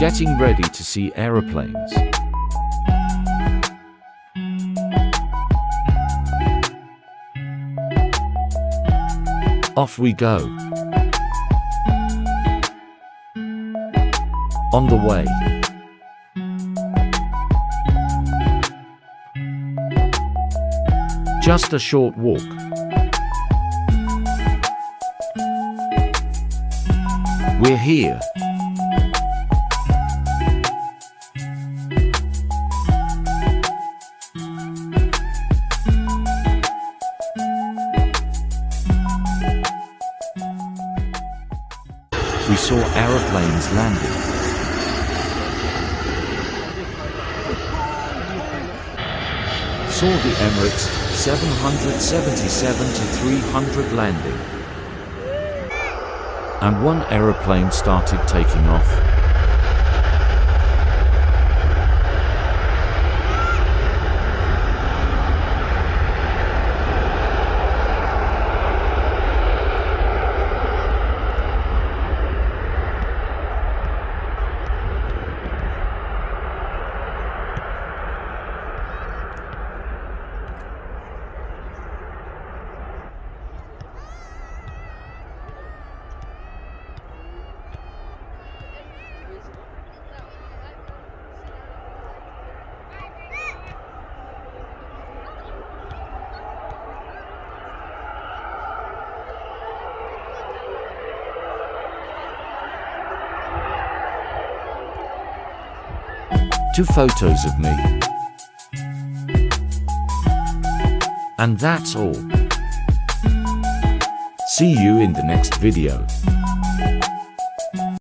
getting ready to see aeroplanes. Off we go. On the way. Just a short walk. We're here. We saw aeroplanes landing. Saw the Emirates 777-300 landing. And one aeroplane started taking off. Two photos of me. And that's all. See you in the next video.